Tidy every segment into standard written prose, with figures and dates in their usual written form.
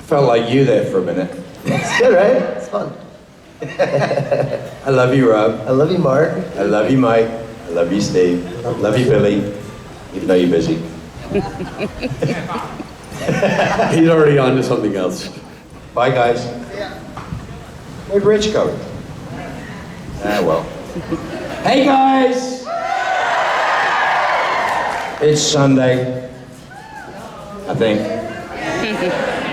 Felt like you there for a minute. It's good, right? It's fun. I love you, Rob. I love you, Mark. I love you, Mike. I love you, Steve. I love you, Billy. Even though you're busy. He's already on to something else. Bye, guys. Where'd Rich go? Ah, well. Hey, guys! It's Sunday, I think.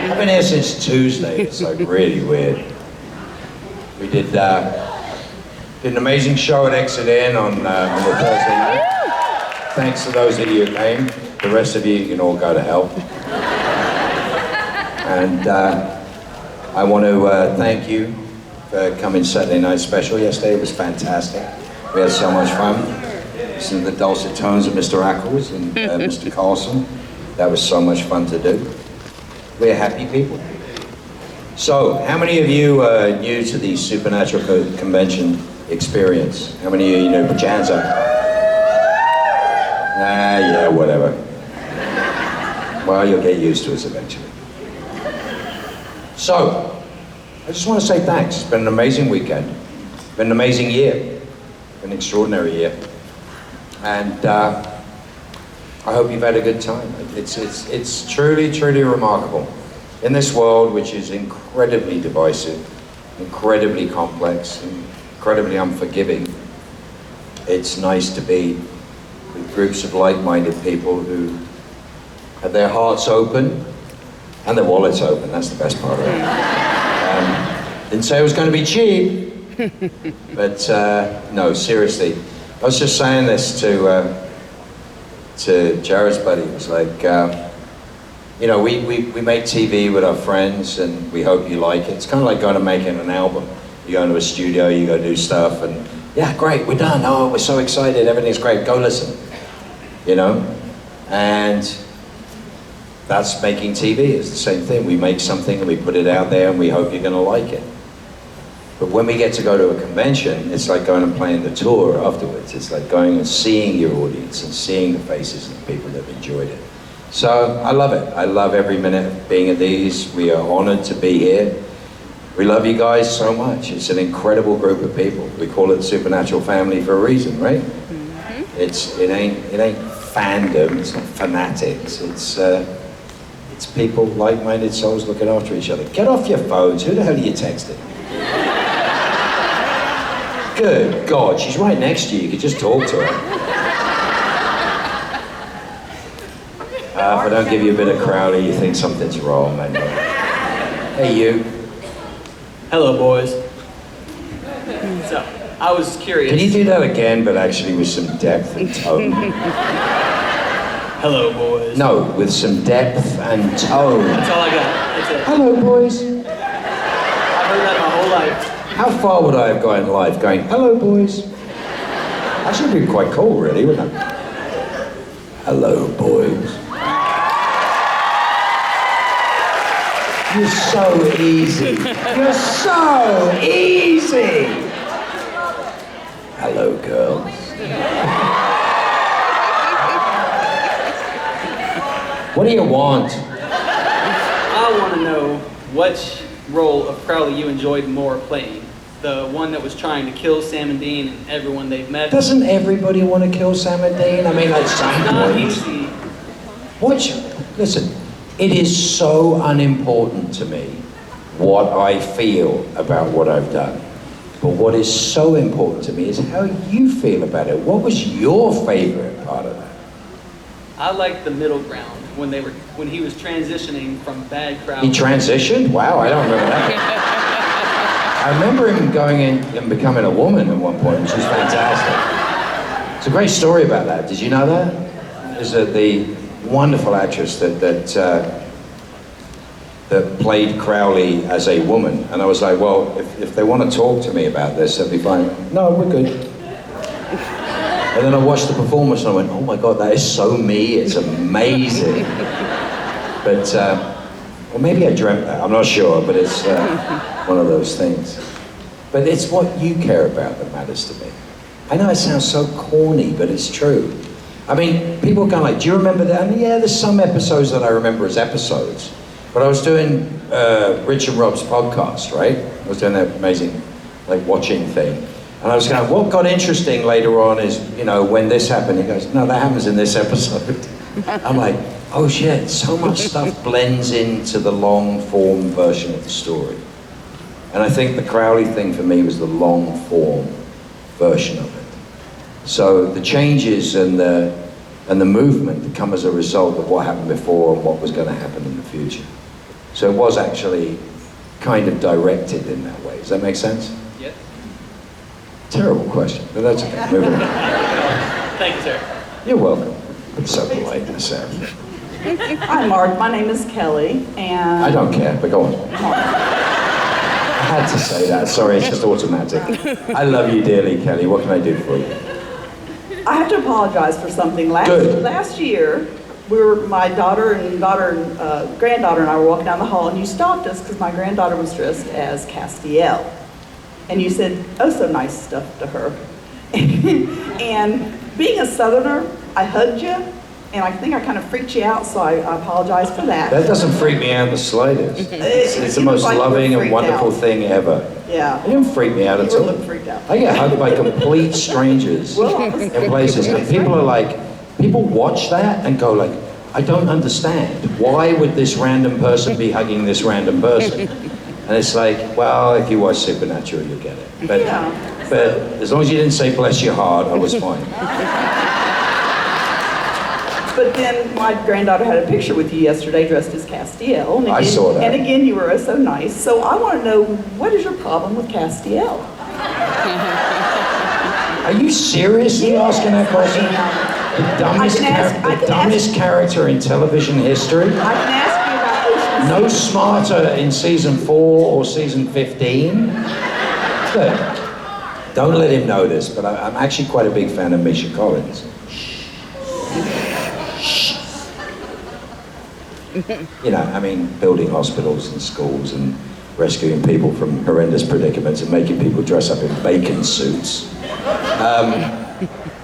I've been here since Tuesday. It's like really weird. We did an amazing show at Exit Inn on the Thursday night. Thanks to those of you who came. The rest of you can all go to hell. And I want to thank you for coming Saturday Night Special yesterday. It was fantastic. We had so much fun. Listening to the dulcet tones of Mr. Ackles and Mr. Carlson. That was so much fun to do. We're happy people. So, how many of you are new to the Supernatural Convention experience? How many of you know hands up? Yeah, whatever. Well, you'll get used to us eventually. So, I just want to say thanks. It's been an amazing weekend. It's been an amazing year. An extraordinary year. And I hope you've had a good time. It's truly, truly remarkable. In this world, which is incredibly divisive, incredibly complex, incredibly unforgiving, it's nice to be with groups of like-minded people who have their hearts open and their wallets open. That's the best part of it. Didn't say it was going to be cheap, but no, seriously. I was just saying this to Jared's buddy. It was like, you know, we make TV with our friends and we hope you like it. It's kind of like going to making an album. You go into a studio, you go do stuff, and yeah, great, we're done. Oh, we're so excited, everything's great, go listen. You know? And that's making TV, it's the same thing. We make something and we put it out there and we hope you're gonna like it. But when we get to go to a convention, it's like going and playing the tour afterwards. It's like going and seeing your audience and seeing the faces of the people that have enjoyed it. So I love it. I love every minute of being at these. We are honored to be here. We love you guys so much. It's an incredible group of people. We call it the Supernatural family for a reason, right? Mm-hmm. It ain't fandom. It's not fanatics. It's people, like-minded souls looking after each other. Get off your phones. Who the hell are you texting? Good God, she's right next to you. You could just talk to her. If I don't give you a bit of Crowley, you think something's wrong, man. Hey, you. Hello, boys. So, I was curious. Can you do that again, but actually with some depth and tone? Hello, boys. No, with some depth and tone. That's all I got. That's it. Hello, boys. I've heard that my whole life. How far would I have gone in life going, hello, boys? Actually, it'd be quite cool, really, wouldn't it? Hello, boys. You're so easy. You're so easy. Hello, girls. What do you want? I want to know which role of Crowley you enjoyed more playing. The one that was trying to kill Sam and Dean and everyone they've met. Doesn't everybody want to kill Sam and Dean? I mean, at some Not point. easy. Listen, it is so unimportant to me what I feel about what I've done. But what is so important to me is how you feel about it. What was your favorite part of that? I liked the middle ground when he was transitioning from bad Crowley. He transitioned? Wow, I don't remember that. I remember him going in and becoming a woman at one point, which was fantastic. It's a great story about that. Did you know that? There's the wonderful actress that played Crowley as a woman. And I was like, well, if they want to talk to me about this, that'd be fine. No, we're good. And then I watched the performance and I went, oh my God, that is so me, it's amazing. But, or maybe I dreamt that, I'm not sure, but it's one of those things. But it's what you care about that matters to me. I know it sounds so corny, but it's true. I mean, people are kind of like, do you remember that? And yeah, there's some episodes that I remember as episodes. But I was doing Rich and Rob's podcast, right? I was doing that amazing, like, watching thing. And I was going, what got interesting later on is, you know, when this happened, he goes, no, that happens in this episode. I'm like, oh shit, so much stuff blends into the long form version of the story. And I think the Crowley thing for me was the long form version of it. So the changes and the movement that come as a result of what happened before and what was going to happen in the future. So it was actually kind of directed in that way. Does that make sense? Yes. Terrible question, but that's okay. Moving on. Thank you, sir. You're welcome. I'm so polite, Sarah. Hi, Mark. My name is Kelly, and I don't care, but go on. I had to say that. Sorry, it's just automatic. I love you dearly, Kelly. What can I do for you? I have to apologize for something. Good. Last year, my granddaughter and I were walking down the hall, and you stopped us because my granddaughter was dressed as Castiel, and you said, "Oh, so nice stuff" to her. And being a Southerner, I hugged you, and I think I kind of freaked you out, so I apologize for that. That doesn't freak me out in the slightest. It's the most like you were loving and freaked wonderful out. thing ever. Yeah. It didn't freak me out You at were a all. little freaked out. I get hugged by complete strangers in places, and people are like, people watch that and go like, I don't understand. Why would this random person be hugging this random person? And it's like, well, if you watch Supernatural, you'll get it. But as long as you didn't say bless your heart, I was fine. But then my granddaughter had a picture with you yesterday dressed as Castiel. And again, I saw that. And again, you were oh so nice. So I want to know, what is your problem with Castiel? Are you seriously asking that question? The dumbest character in television history? I can ask you about Ocean's No smarter in season 4 or season 15? Look, don't let him know this, but I'm actually quite a big fan of Misha Collins. You know, I mean, building hospitals and schools and rescuing people from horrendous predicaments and making people dress up in bacon suits.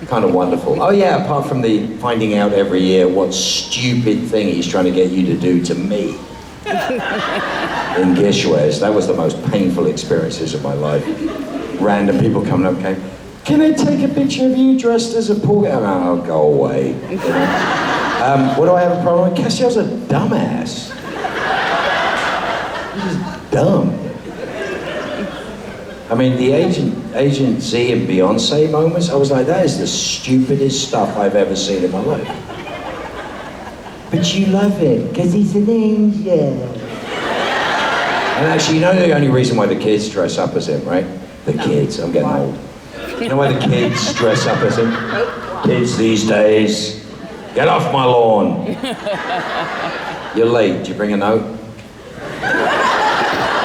Kind of wonderful. Oh yeah, apart from the finding out every year what stupid thing he's trying to get you to do to me. In Gishwes, that was the most painful experiences of my life. Random people coming up going, can I take a picture of you dressed as a poor guy? Oh, go away. You know? What do I have a problem with? Castiel's a dumbass. He's just dumb. I mean, the Agent Z and Beyonce moments, I was like, that is the stupidest stuff I've ever seen in my life. But you love it, because he's an angel. And actually, you know the only reason why the kids dress up as him, right? The kids, I'm getting old. You know why the kids dress up as him? Kids these days, get off my lawn. You're late, did you bring a note?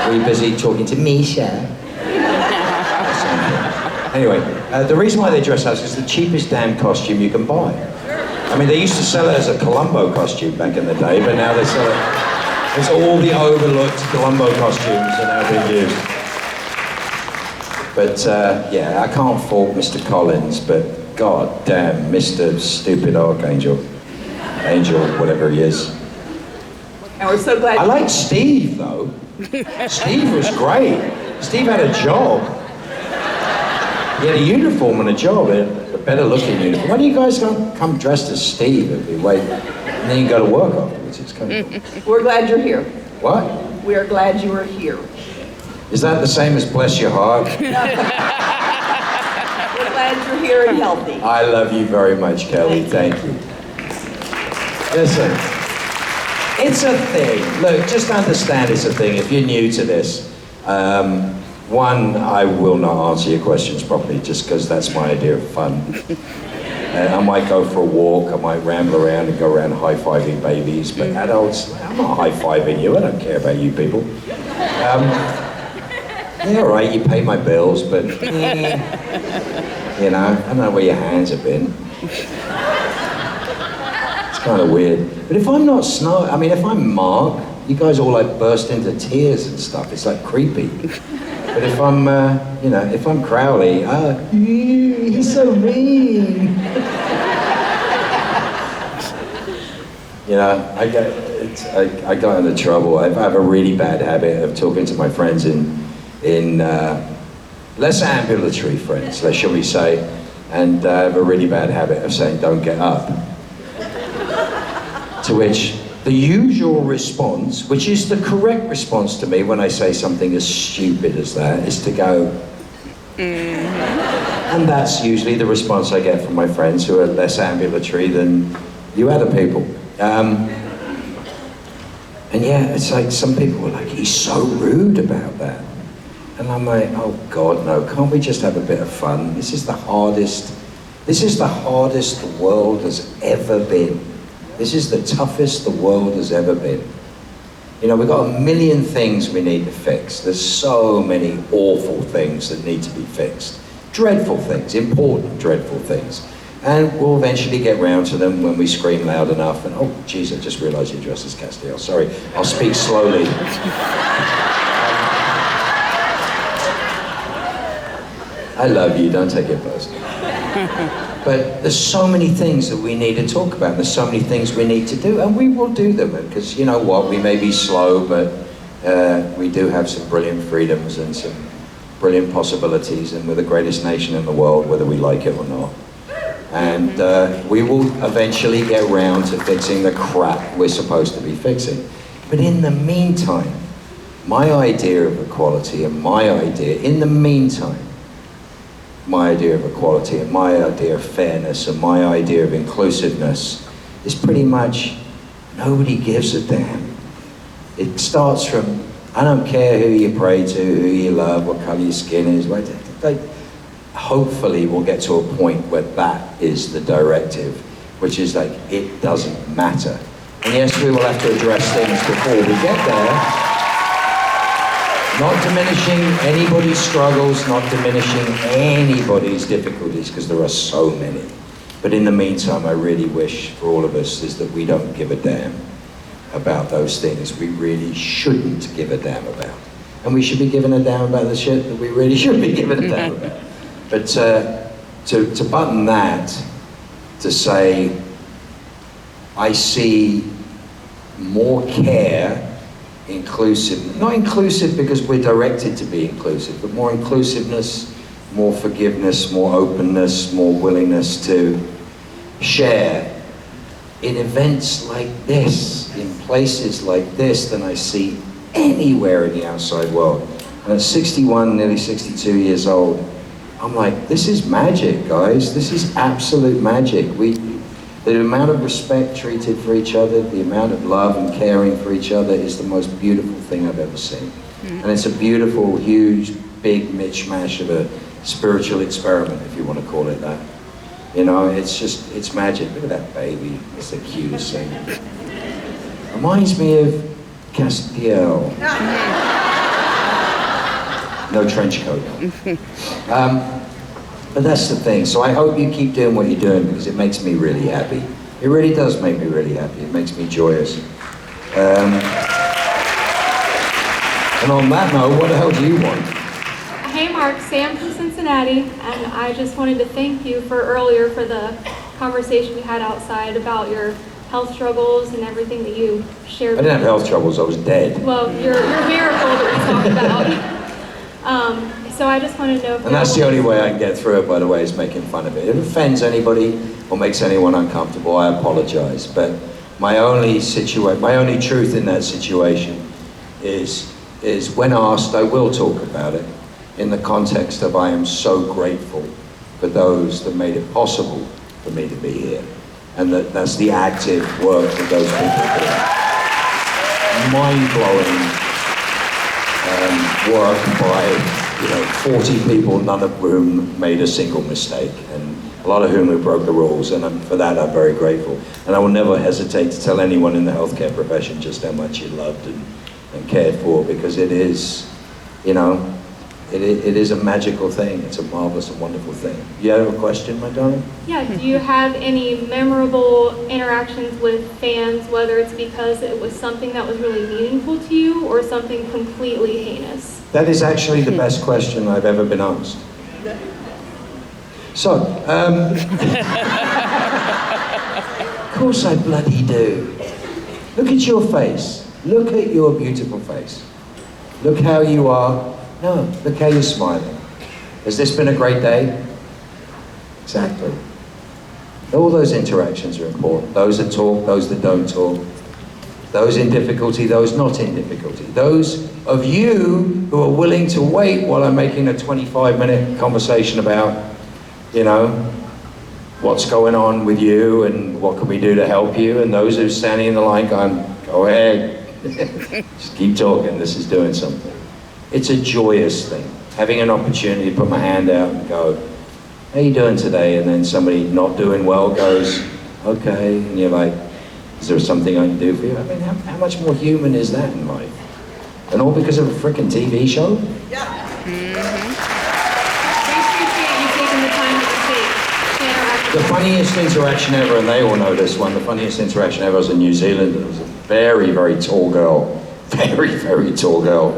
Were you busy talking to Misha? Anyway, the reason why they dress up is it's the cheapest damn costume you can buy. I mean, they used to sell it as a Columbo costume back in the day, but now they sell it. It's all the overlooked Columbo costumes are now being used. But yeah, I can't fault Mr. Collins, but god damn, Mr. Stupid Archangel, Angel, whatever he is. And we're so glad. I like Steve though. Steve was great. Steve had a job. He had a uniform and a job, a better looking uniform. Why do you guys come dressed as Steve and then you go to work afterwards? It's kind of cool. We're glad you're here. What? We are glad you are here. Is that the same as bless your heart? We're glad you're here and healthy. I love you very much, Kelly. Thank you. Listen, it's a thing. Look, just understand it's a thing. If you're new to this, one, I will not answer your questions properly just because that's my idea of fun. I might go for a walk, I might ramble around and go around high-fiving babies, but adults, I'm not high-fiving you, I don't care about you people. Yeah, all right, you pay my bills, but you know, I don't know where your hands have been. It's kind of weird. But if I'm not I mean, if I'm Mark, you guys all like burst into tears and stuff, it's like creepy. But if I'm, you know, if I'm Crowley, he's so mean. You know, I got into trouble. I have a really bad habit of talking to my friends in less ambulatory friends, shall we say, and I have a really bad habit of saying, "Don't get up." To which the usual response, which is the correct response to me when I say something as stupid as that, is to go, and that's usually the response I get from my friends who are less ambulatory than you other people. And yeah, it's like some people were like, "He's so rude about that." And I'm like, "Oh God, no, can't we just have a bit of fun? This is the hardest the world has ever been. This is the toughest the world has ever been. You know, we've got a million things we need to fix. There's so many awful things that need to be fixed. Dreadful things, important, dreadful things. And we'll eventually get round to them when we scream loud enough. And oh, geez, I just realized you're dressed as Castiel. Sorry, I'll speak slowly. I love you, don't take it personally. But there's so many things that we need to talk about. There's so many things we need to do, and we will do them. Because you know what, we may be slow, but we do have some brilliant freedoms and some brilliant possibilities, and we're the greatest nation in the world, whether we like it or not. And we will eventually get round to fixing the crap we're supposed to be fixing. But in the meantime, my idea of equality and my idea of equality and my idea of fairness and my idea of inclusiveness is pretty much nobody gives a damn. It starts from, I don't care who you pray to, who you love, what color your skin is. Hopefully we'll get to a point where that is the directive, which is like, it doesn't matter. And yes, we will have to address things before we get there. Not diminishing anybody's struggles, not diminishing anybody's difficulties, because there are so many. But in the meantime, I really wish for all of us is that we don't give a damn about those things we really shouldn't give a damn about. And we should be giving a damn about the shit that we really should be giving a damn about. But to button that, to say, I see more care, inclusive, not inclusive because we're directed to be inclusive, but more inclusiveness, more forgiveness, more openness, more willingness to share in events like this, in places like this, than I see anywhere in the outside world. And at 61, nearly 62 years old, I'm like, this is magic, guys. This is absolute magic. The amount of respect treated for each other, the amount of love and caring for each other is the most beautiful thing I've ever seen. And it's a beautiful, huge, big mishmash of a spiritual experiment, if you want to call it that. You know, it's magic. Look at that baby. It's the cutest thing. Reminds me of Castiel. No trench coat. But that's the thing. So I hope you keep doing what you're doing, because it makes me really happy. It really does make me really happy. It makes me joyous. And on that note, what the hell do you want? Hey Mark, Sam from Cincinnati, and I just wanted to thank you for earlier for the conversation you had outside about your health struggles and everything that you shared. I didn't have health troubles, I was dead. Well, your miracle that we talked about. So I just want to know if And that's the only way I can get through it, by the way, is making fun of it. If it offends anybody or makes anyone uncomfortable, I apologize. But my only truth in that situation is when asked, I will talk about it in the context of I am so grateful for those that made it possible for me to be here. And that's the active work that those people do. Mind-blowing work by 40 people, none of whom made a single mistake, and a lot of whom who broke the rules, and for that I'm very grateful. And I will never hesitate to tell anyone in the healthcare profession just how much you're loved and cared for, because it is, it is a magical thing. It's a marvelous and wonderful thing. You have a question, my darling? Yeah, do you have any memorable interactions with fans, whether it's because it was something that was really meaningful to you or something completely heinous? That is actually the best question I've ever been asked. So, of course I bloody do. Look at your face. Look at your beautiful face. Look how you are. No, look how you're smiling. Has this been a great day? Exactly. All those interactions are important. Those that talk, those that don't talk. Those in difficulty, those not in difficulty. Those of you who are willing to wait while I'm making a 25-minute conversation about, you know, what's going on with you and what can we do to help you. And those who are standing in the line going, go ahead, just keep talking, this is doing something. It's a joyous thing. Having an opportunity to put my hand out and go, how you doing today? And then somebody not doing well goes, okay, and you're like, is there something I can do for you? I mean, how much more human is that in life? And all because of a frickin' TV show? We appreciate you taking the time to interact. The funniest interaction ever, and they all know this one, the funniest interaction ever was in New Zealand. There was a very, very tall girl, very, very tall girl.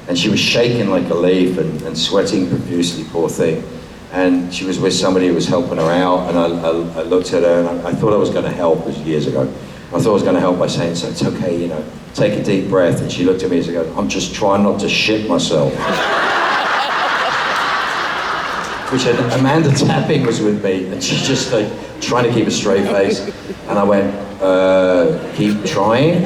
And she was shaking like a leaf and sweating profusely, poor thing. And she was with somebody who was helping her out, and I looked at her and I thought I was gonna help, it was years ago. I thought I was going to help by saying, so it's okay, you know, take a deep breath. And she looked at me and she goes, I'm just trying not to shit myself. Which Amanda Tapping was with me, and she's just like trying to keep a straight face. And I went, keep trying.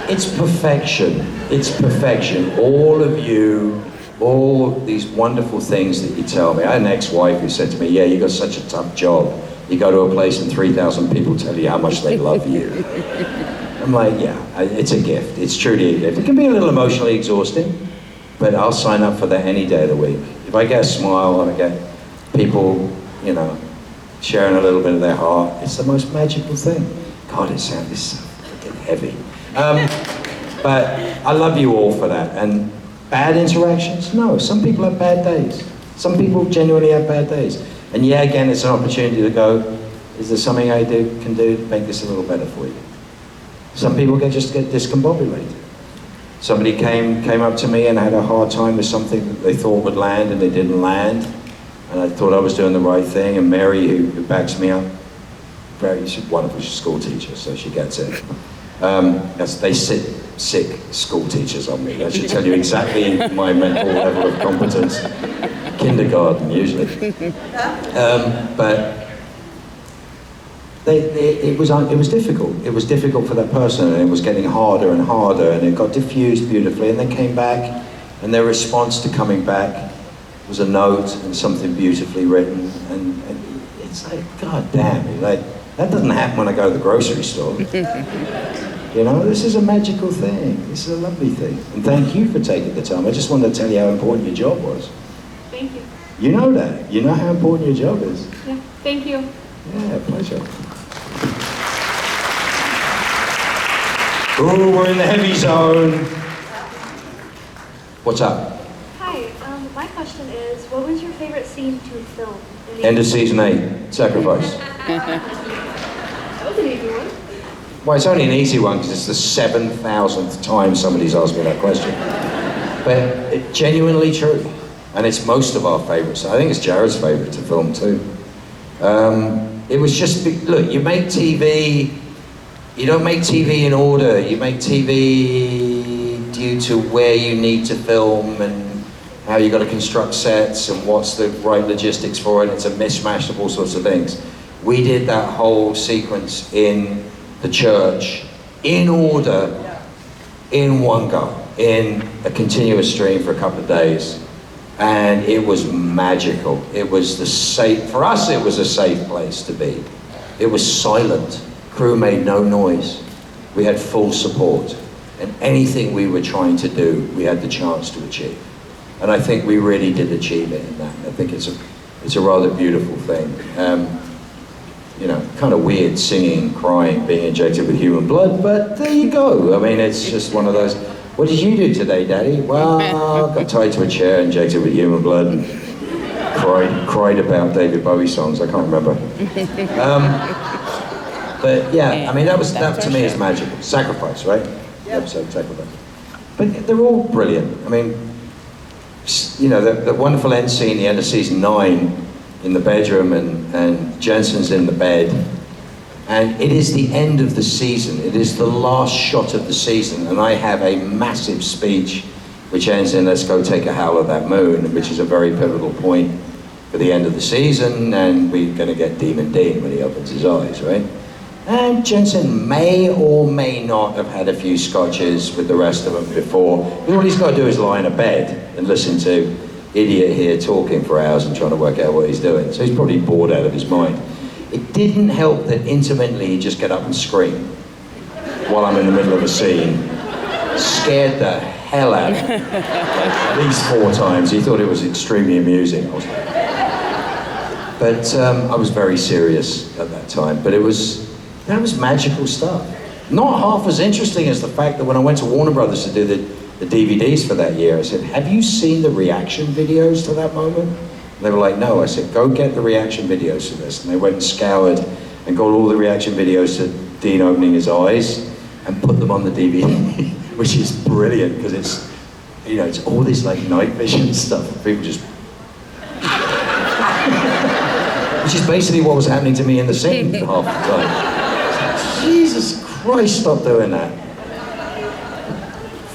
It's perfection. It's perfection. All of you, all these wonderful things that you tell me. I had an ex-wife who said to me, yeah, you got such a tough job. You go to a place and 3,000 people tell you how much they love you. I'm like, yeah, it's a gift. It's truly a gift. It can be a little emotionally exhausting, but I'll sign up for that any day of the week. If I get a smile and I get people, you know, sharing a little bit of their heart, it's the most magical thing. God, it sounds so freaking heavy. But I love you all for that. And bad interactions? No, some people have bad days. Some people genuinely have bad days. And yeah, again, it's an opportunity to go, is there something I can do to make this a little better for you? Some people just get discombobulated. Somebody came up to me and had a hard time with something that they thought would land and it didn't land. And I thought I was doing the right thing. And Mary, who backs me up, she's wonderful, she's a school teacher, so she gets it. They sit sick school teachers on me. I should tell you exactly my mental level of competence. Kindergarten, usually. But it was difficult. It was difficult for that person, and it was getting harder and harder, and it got diffused beautifully, and they came back, and their response to coming back was a note and something beautifully written, and it's like, God damn, like, that doesn't happen when I go to the grocery store. You know, this is a magical thing. This is a lovely thing. And thank you for taking the time. I just wanted to tell you how important your job was. Thank you. You know that. You know how important your job is. Yeah, thank you. Yeah, pleasure. Ooh, we're in the heavy zone. What's up? Hi, my question is, what was your favorite scene to film? End of season 8, Sacrifice. That was an easy one. Well, it's only an easy one because it's the 7,000th time somebody's asked me that question. But it's genuinely true. And it's most of our favorites. I think it's Jared's favorite to film too. It was just, look, you make TV, you don't make TV in order. You make TV due to where you need to film and how you got to construct sets and what's the right logistics for it. It's a mishmash of all sorts of things. We did that whole sequence in the church in order, in one go, in a continuous stream for a couple of days. And it was magical. It was for us it was a safe place to be. It was silent. Crew made no noise. We had full support. And anything we were trying to do, we had the chance to achieve. And I think we really did achieve it in that. I think it's a rather beautiful thing. You know, kind of weird singing, crying, being injected with human blood, but there you go. I mean, it's just one of those. What did you do today, Daddy? Well, got tied to a chair, injected with human blood, and cried about David Bowie songs. I can't remember. But yeah, I mean, that to me is magical. Sacrifice, right? Yep. Episode Sacrifice. But they're all brilliant. I mean, you know, the wonderful end scene, the end of season 9, in the bedroom, and Jensen's in the bed, And it is the end of the season. It is the last shot of the season. And I have a massive speech which ends in "Let's go take a howl at that moon," which is a very pivotal point for the end of the season. And we're going to get Demon Dean when he opens his eyes, right? And Jensen may or may not have had a few scotches with the rest of them before. All he's got to do is lie in a bed and listen to idiot here talking for hours and trying to work out what he's doing. So he's probably bored out of his mind. It didn't help that intermittently he'd just get up and scream while I'm in the middle of a scene. Scared the hell out of me. Like, at least 4 times. He thought it was extremely amusing. But I was very serious at that time. But that was magical stuff. Not half as interesting as the fact that when I went to Warner Brothers to do the DVDs for that year, I said, "Have you seen the reaction videos to that moment?" And they were like, "No." I said, "Go get the reaction videos for this." And they went and scoured and got all the reaction videos to Dean opening his eyes and put them on the DVD, which is brilliant because it's, you know, it's all this like night vision stuff. People just, which is basically what was happening to me in the scene half the time. Jesus Christ, stop doing that.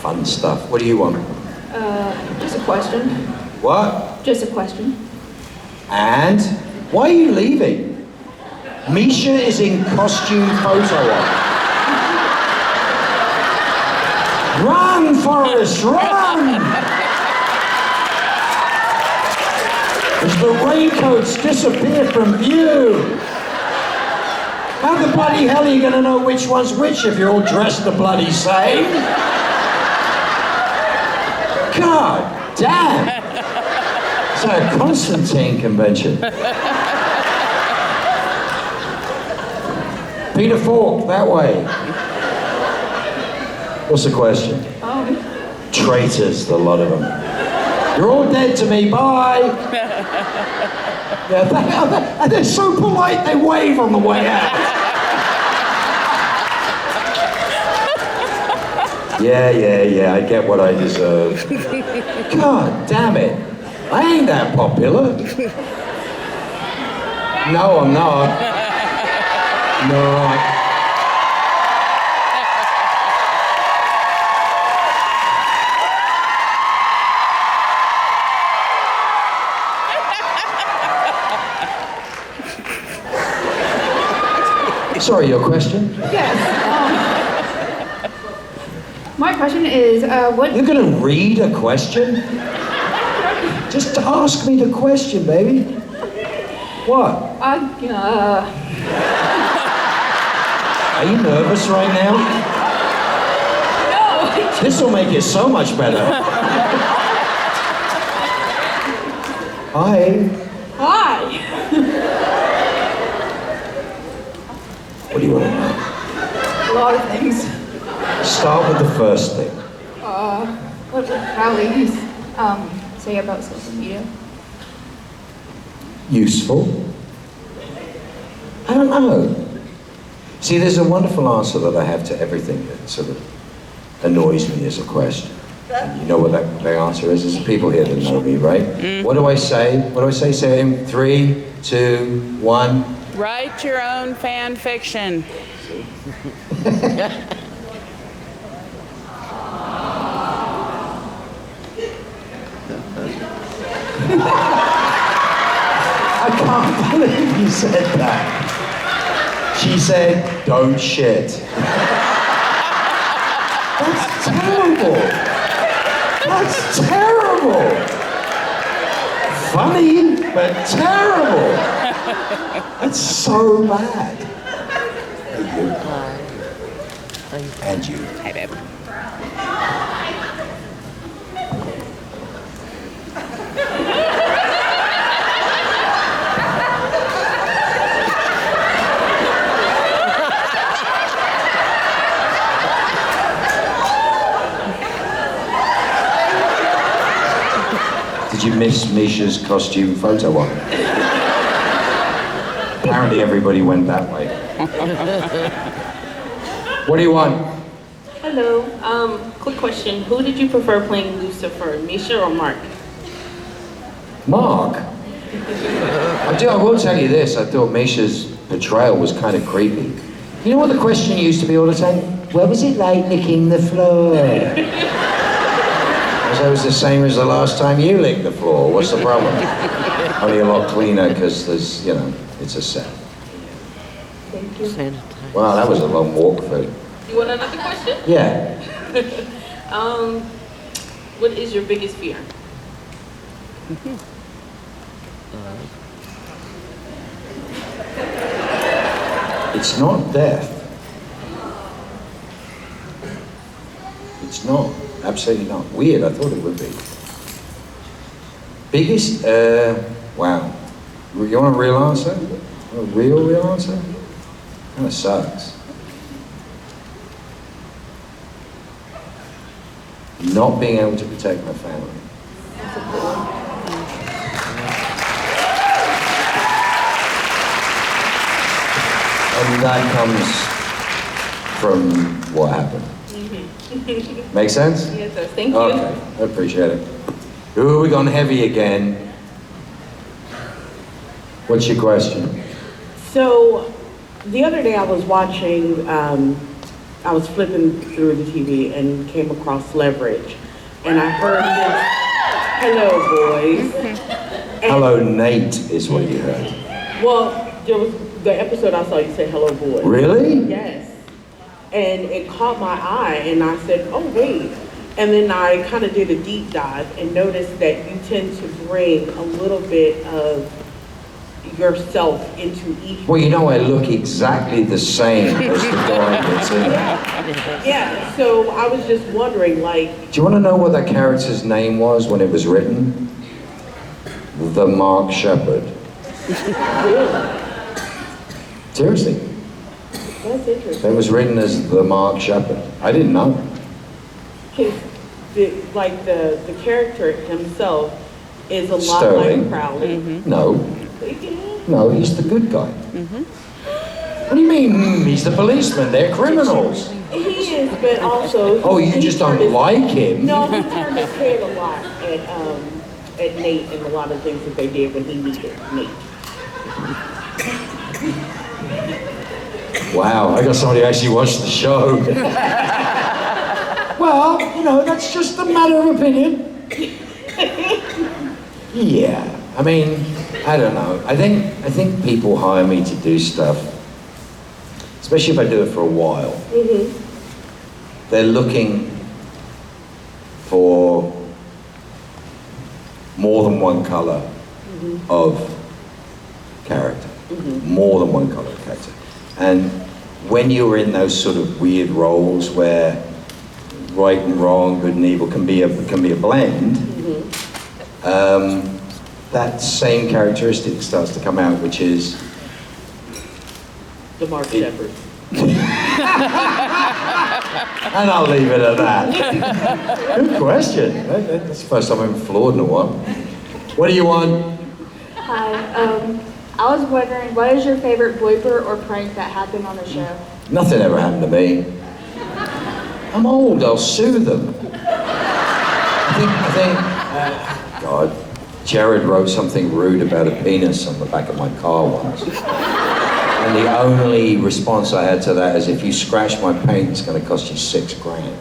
Fun stuff. What do you want? Just a question. What? Just a question. And? Why are you leaving? Misha is in costume photo op. Run, Forrest, run! As the raincoats disappear from view. How the bloody hell are you going to know which one's which if you're all dressed the bloody same? God damn! It's a Constantine convention. Peter Falk, that way. What's the question? Traitors, the lot of them. You're all dead to me, bye! Yeah, they're so polite, they wave on the way out. Yeah, I get what I deserve. God damn it. I ain't that popular. No, I'm not. No. Sorry, your question? Yes. My question is, what... You're gonna read a question? Just ask me the question, baby. What? Are you nervous right now? No. This will make it so much better. Hi. Hi. What do you want to know? A lot of things. Start with the first thing. What would Crowley say about social media? Useful? I don't know. See, there's a wonderful answer that I have to everything that sort of annoys me as a question. And you know what that answer is? There's people here that know me, right? What do I say? What do I say? Say it in 3, 2, 1. Write your own fan fiction. I can't believe you said that. She said, "Don't shit." That's terrible. That's terrible. Funny, but terrible. That's so bad. And you. Hi, babe. Did you miss Misha's costume photo op? Apparently everybody went that way. What do you want? Hello. Quick question. Who did you prefer playing Lucifer, Misha or Mark? Mark? I will tell you this. I thought Misha's portrayal was kind of creepy. You know what the question used to be all the time? What was it like licking the floor? That was the same as the last time you licked the floor. What's the problem? Only a lot cleaner because there's, you know, it's a set. Thank you. Wow, that was a long walk for you. You want another question? Yeah. What is your biggest fear? It's not death. It's not. Absolutely not. Weird, I thought it would be. Biggest, wow. You want a real answer? A real answer? Kind of sucks. Not being able to protect my family. And that comes from what happened. Make sense? Yes, sir. Thank you. Okay, I appreciate it. Ooh, we gone heavy again. What's your question? So, the other day I was watching, I was flipping through the TV and came across Leverage. And I heard this, hello boys. And, Hello Nate is what you heard. well, there was the episode I saw you say hello boys. Really? Yes. And it caught my eye and I said, oh wait. And then I kind of did a deep dive and noticed that you tend to bring a little bit of yourself into each. Well, you know, I look exactly the same as the guy that's in it. Yeah, so I was just wondering, like. Do you want to know what that character's name was when it was written? The Mark Sheppard. Really? Seriously. That's interesting. It was written as The Mark Sheppard. I didn't know. The character himself is a lot Sterling. like Crowley. No. No, he's the good guy. What do you mean? He's the policeman. They're criminals. He is, but also. Oh, you just don't like him? No, he turned his head a lot at Nate and a lot of things that they did when he needed Nate. Wow, I got somebody who actually watched the show. Well, you know, that's just a matter of opinion. Yeah, I mean, I don't know. I think people hire me to do stuff, especially if I do it for a while. They're looking for more than one color of character. More than one color of character. And when you're in those sort of weird roles where right and wrong, good and evil can be a blend, that same characteristic starts to come out, which is The Mark Sheppard. and I'll leave it at that. Good question. That's the first time I've been floored in a while. What do you want? Hi, I was wondering, what is your favorite blooper or prank that happened on the show? Nothing ever happened to me. I'm old, I'll sue them. I think, God, Jared wrote something rude about a penis on the back of my car once. And the only response I had to that is, if you scratch my paint, it's going to cost you $6,000.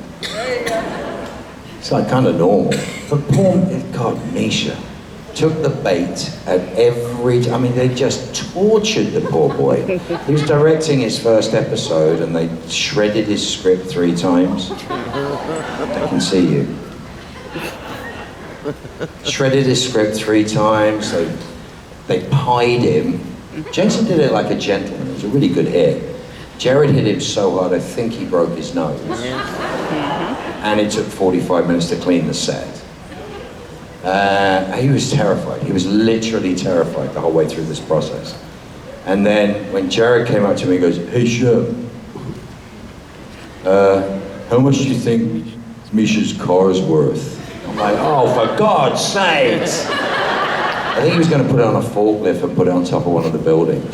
It's like kind of normal. But poor, God, Misha took the bait at I mean, they just tortured the poor boy. He was directing his first episode and they shredded his script 3 times. I can see you. Shredded his script 3 times, they pied him. Jensen did it like a gentleman, it was a really good hit. Jared hit him so hard, I think he broke his nose. And it took 45 minutes to clean the set. He was terrified. He was literally terrified the whole way through this process. And then when Jared came up to me, he goes, "Hey, Shep, how much do you think Misha's car is worth?" I'm like, "Oh, for God's sakes!" I think he was going to put it on a forklift and put it on top of one of the buildings.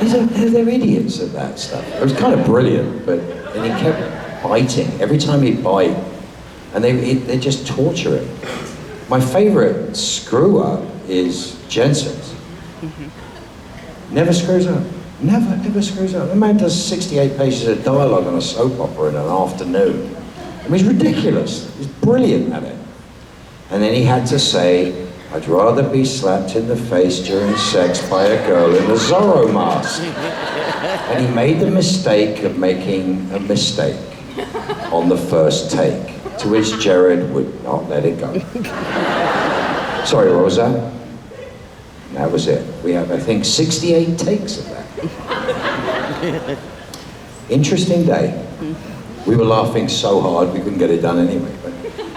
They're idiots at that stuff. It was kind of brilliant, and he kept biting. Every time he'd bite, and they just torture him. My favorite screw up is Jensen's. Never screws up. Never, ever screws up. The man does 68 pages of dialogue on a soap opera in an afternoon. I mean, he's ridiculous. He's brilliant at it. And then he had to say, I'd rather be slapped in the face during sex by a girl in a Zorro mask. And he made the mistake of making a mistake on the first take, to which Jared would not let it go. Sorry, what was that? That was it. We have, I think, 68 takes of that. Interesting day. We were laughing so hard we couldn't get it done anyway. But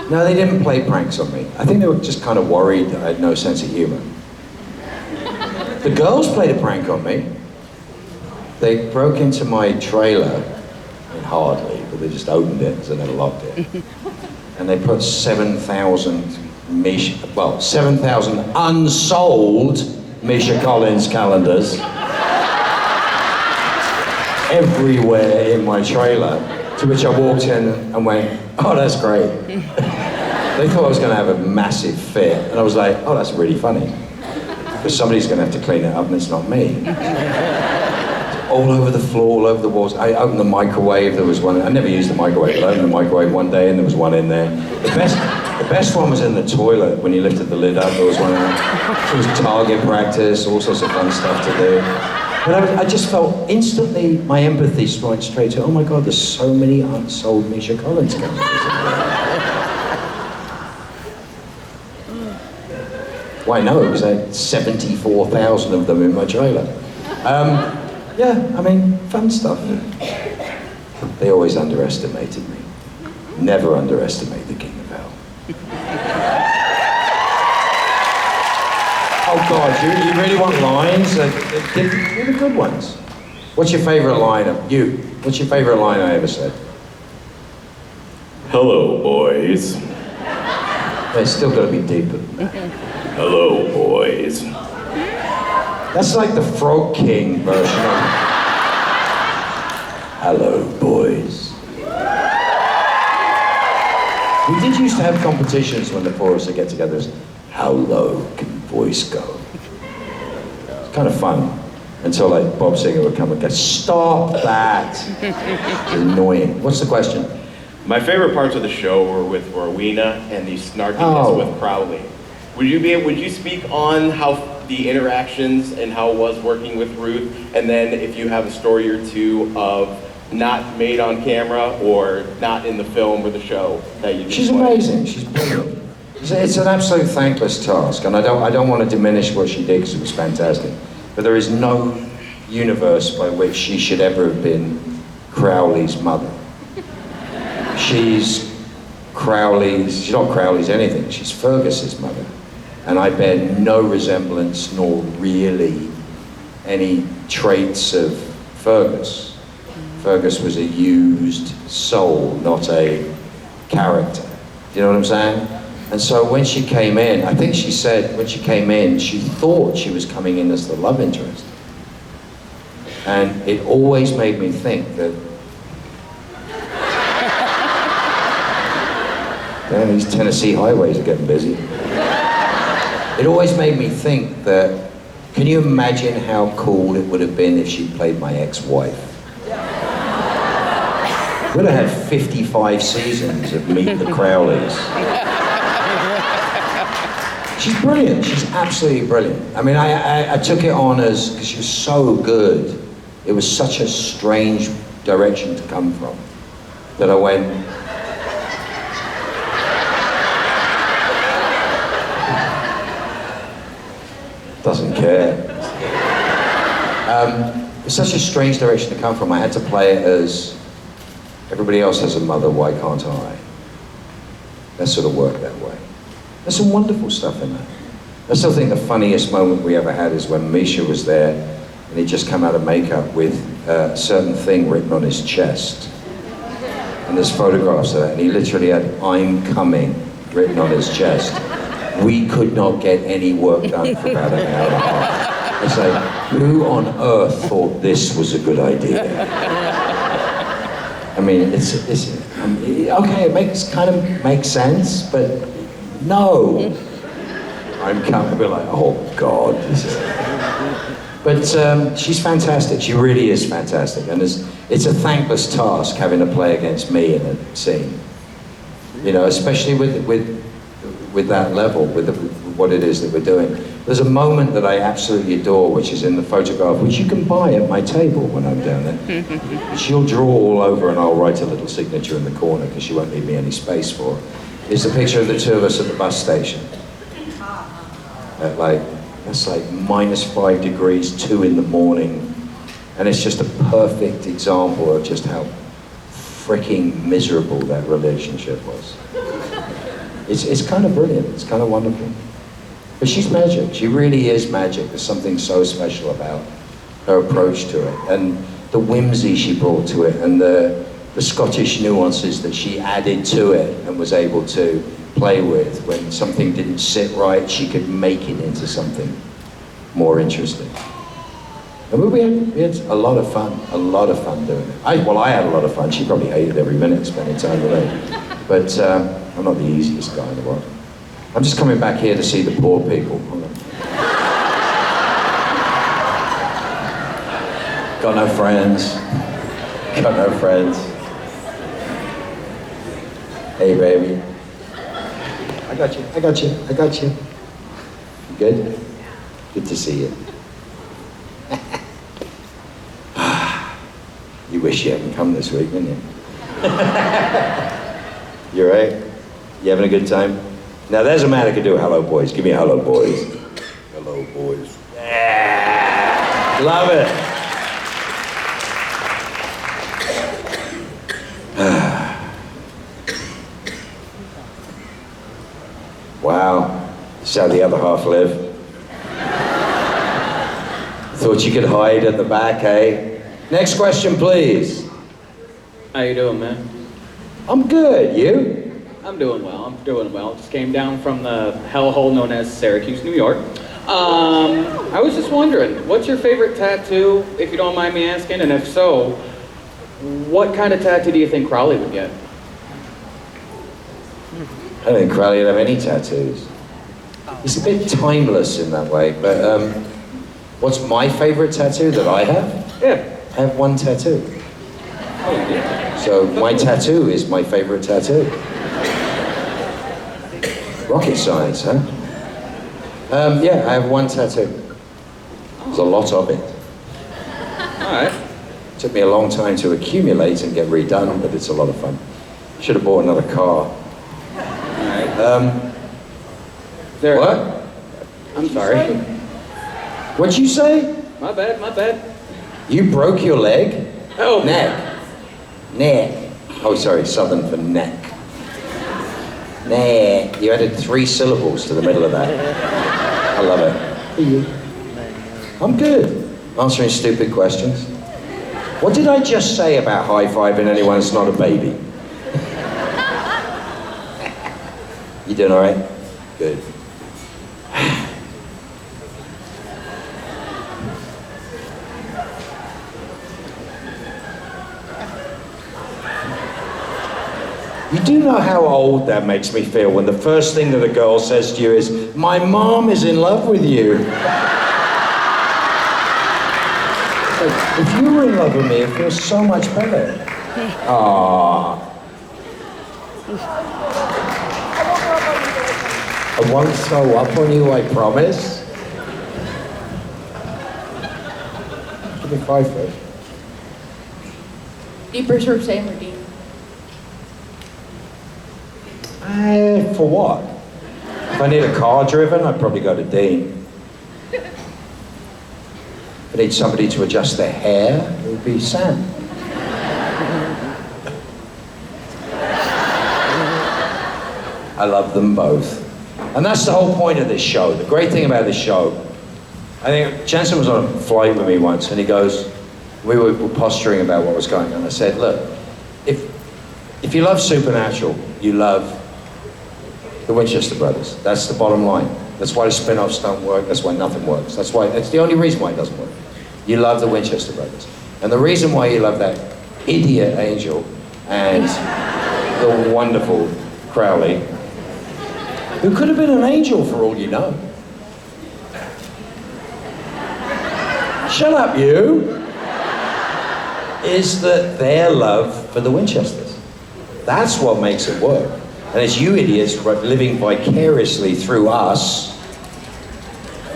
no, they didn't play pranks on me. I think they were just kind of worried that I had no sense of humor. The girls played a prank on me. They broke into my trailer, I mean, hardly, but they just opened it because I never locked it. And they put 7,000 unsold Misha Collins calendars everywhere in my trailer, to which I walked in and went, oh, that's great. They thought I was going to have a massive fit, and I was like, oh, that's really funny. Because somebody's going to have to clean it up, and it's not me. All over the floor, all over the walls. I opened the microwave, there was one. I never used the microwave, but I opened the microwave one day and there was one in there. The best one was in the toilet when you lifted the lid up, there was one in there. It was target practice, all sorts of fun stuff to do. But I just felt instantly, my empathy went straight to, oh my God, there's so many unsold Misha Collins calendars. Why no, because I had 74,000 of them in my trailer. Yeah, I mean, fun stuff. They always underestimated me. Never underestimate the King of Hell. Oh God, you really want lines? Give the good ones. What's your favorite line of you? What's your favorite line I ever said? Hello, boys. It's still got to be deeper than that. Hello, boys. That's like the Frog King version of hello, boys. We did used to have competitions when the four of us would get together. How low can voice go? It's kind of fun. Until like Bob Singer would come and go, stop that. It's annoying. What's the question? My favorite parts of the show were with Rowena and the snarkiness with Crowley. Would you speak on how the interactions and how it was working with Ruth, and then if you have a story or two of not made on camera or not in the film or the show that you She's amazing. She's brilliant. It's an absolute thankless task, and I don't want to diminish what she did because it was fantastic. But there is no universe by which she should ever have been Crowley's mother. She's not Crowley's anything. She's Fergus's mother. And I bear no resemblance nor really any traits of Fergus. Fergus was a used soul, not a character. Do you know what I'm saying? And so when she came in, I think she said when she came in, she thought she was coming in as the love interest. And it always made me think that damn, these Tennessee highways are getting busy. It always made me think that, can you imagine how cool it would have been if she played my ex-wife? We'd have had 55 seasons of Meet the Crowleys. She's brilliant, she's absolutely brilliant. I mean, I took it on because she was so good. It was such a strange direction to come from, that I went, doesn't care. It's such a strange direction to come from. I had to play it as everybody else has a mother, why can't I? That sort of worked that way. There's some wonderful stuff in that. I still think the funniest moment we ever had is when Misha was there and he'd just come out of makeup with a certain thing written on his chest. And there's photographs of that, and he literally had, I'm coming, written on his chest. We could not get any work done for about an hour and a half. It's like, who on earth thought this was a good idea? I mean, okay, it kind of makes sense, but no. I'm coming, I'll be like, oh God. But she's fantastic. She really is fantastic. And it's a thankless task having to play against me in a scene. You know, especially with that level, with what it is that we're doing. There's a moment that I absolutely adore, which is in the photograph, which you can buy at my table when I'm down there. She'll draw all over and I'll write a little signature in the corner because she won't leave me any space for it. It's a picture of the two of us at the bus station. At that's like -5 degrees, 2 in the morning. And it's just a perfect example of just how freaking miserable that relationship was. It's kind of brilliant, it's kind of wonderful. But she's magic, she really is magic. There's something so special about her approach to it, and the whimsy she brought to it, and the Scottish nuances that she added to it and was able to play with. When something didn't sit right, she could make it into something more interesting. And we had a lot of fun doing it. I had a lot of fun. She probably hated every minute spending time with me. But I'm not the easiest guy in the world. I'm just coming back here to see the poor people. Hold on. Got no friends. Got no friends. Hey, baby. I got you. You good? Good to see you. You wish you hadn't come this week, didn't you? You right? You having a good time? Now there's a man who can do hello, boys. Give me a hello, boys. Hello, boys. Yeah! Love it. Wow. This is how the other half live. Thought you could hide at the back, eh? Next question, please. How you doing, man? I'm good. You? I'm doing well. Just came down from the hellhole known as Syracuse, New York. I was just wondering, what's your favorite tattoo, if you don't mind me asking? And if so, what kind of tattoo do you think Crowley would get? I don't think Crowley would have any tattoos. He's a bit timeless in that way, but what's my favorite tattoo that I have? Yeah. I have one tattoo. Oh, yeah. So my tattoo is my favorite tattoo. Rocket science, huh? Yeah, I have one tattoo. There's a lot of it. All right. Took me a long time to accumulate and get redone, but it's a lot of fun. Should have bought another car. All right. What? I'm sorry. What'd you say? My bad. You broke your leg? Oh. Neck. Oh, sorry, Southern for neck. Neck. You added 3 syllables to the middle of that. I love it. I'm good. Answering stupid questions. What did I just say about high-fiving anyone that's not a baby? You doing all right? Good. You do know how old that makes me feel when the first thing that a girl says to you is, "My mom is in love with you." Like, if you were in love with me, it feels so much better. Aww. I won't throw up on you, I promise. Give me 5 first. Do you prefer Sam or Dean? For what? If I need a car driven, I'd probably go to Dean. If I need somebody to adjust their hair, it would be Sam. I love them both. And that's the whole point of this show. The great thing about this show, I think Jensen was on a flight with me once and he goes, we were posturing about what was going on. I said, look, if you love Supernatural, you love the Winchester brothers. That's the bottom line. That's why the spin-offs don't work. That's why nothing works. That's the only reason why it doesn't work. You love the Winchester brothers. And the reason why you love that idiot Angel and the wonderful Crowley, who could have been an angel for all you know. shut up, you, is that their love for the Winchesters. That's what makes it work. And it's you idiots living vicariously through us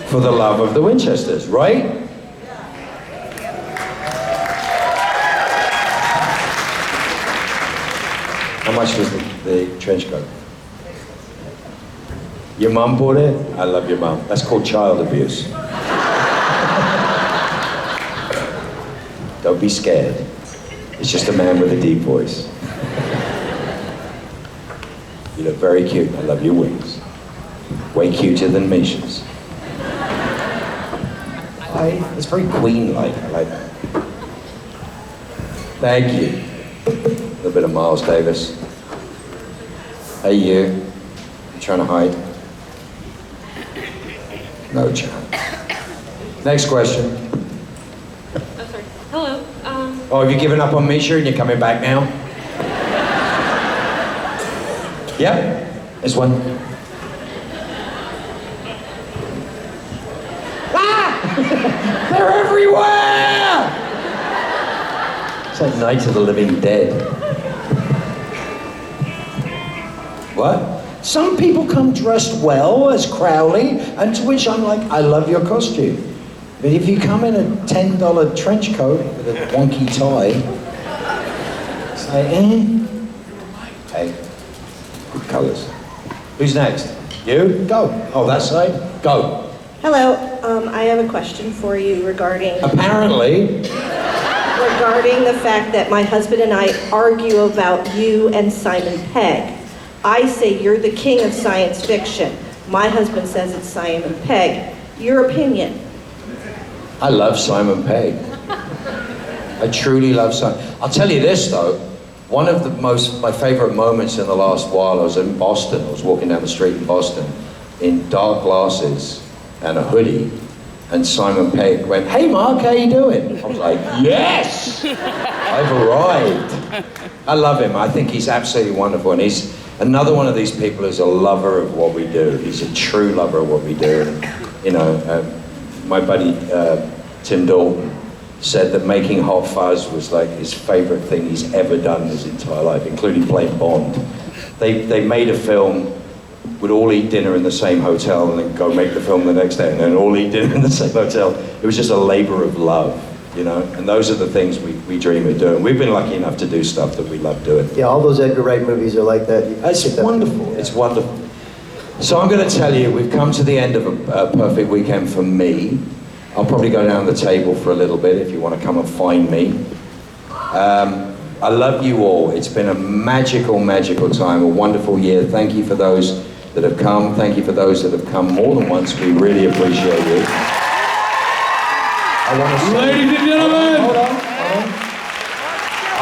for the love of the Winchesters, right? How much was the trench coat? Your mum bought it? I love your mum. That's called child abuse. Don't be scared. It's just a man with a deep voice. You look very cute. I love your wings. Way cuter than Misha's. It's very queen-like. I like that. Thank you. A little bit of Miles Davis. Hey, you. You trying to hide? No chance. Next question. Oh, sorry. Hello. Oh, have you given up on Misha and you're coming back now? Yeah? This one. Ah! They're everywhere! It's like Night of the Living Dead. What? Some people come dressed well as Crowley, and to which I'm like, I love your costume. But if you come in a $10 trench coat with a wonky tie, it's like, Hey, good colours. Who's next? You? Go. Oh, that side? Go. Hello, I have a question for you regarding Apparently. regarding the fact that my husband and I argue about you and Simon Pegg. I say you're the king of science fiction. My husband says it's Simon Pegg. Your opinion? I love Simon Pegg. I truly love Simon. I'll tell you this though, one of my favorite moments in the last while, I was in Boston. I was walking down the street in Boston in dark glasses and a hoodie, and Simon Pegg went, "Hey Mark, how you doing?" I was like, yes, I've arrived. I love him. I think he's absolutely wonderful, and he's another one of these people who's a lover of what we do. He's a true lover of what we do. And, you know, my buddy Tim Dalton said that making Hot Fuzz was like his favorite thing he's ever done in his entire life, including playing Bond. They made a film, would all eat dinner in the same hotel and then go make the film the next day and then all eat dinner in the same hotel. It was just a labor of love, you know? And those are the things we dream of doing. We've been lucky enough to do stuff that we love doing. Yeah, all those Edgar Wright movies are like that. It's wonderful, it's wonderful. So I'm gonna tell you, we've come to the end of a perfect weekend for me. I'll probably go down the table for a little bit if you want to come and find me. I love you all. It's been a magical, magical time, a wonderful year. Thank you for those that have come. Thank you for those that have come more than once. We really appreciate you. I want to say, Ladies and gentlemen!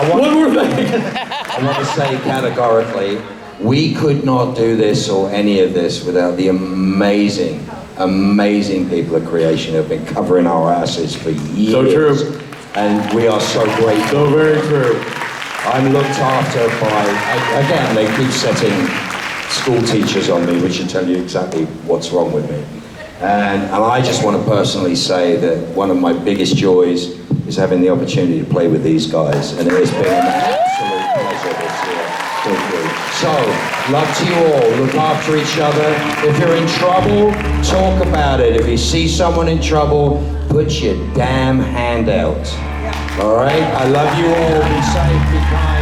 One more thing. I want to say categorically, we could not do this or any of this without the amazing, amazing people at Creation who have been covering our asses for years. So true. And we are so grateful. So very true. I'm looked after by, again, they keep setting school teachers on me, which should tell you exactly what's wrong with me. And I just want to personally say that one of my biggest joys is having the opportunity to play with these guys. And it has been an absolute pleasure this year. So, love to you all. Look after each other. If you're in trouble, talk about it. If you see someone in trouble, put your damn hand out. All right? I love you all. Be safe, be kind.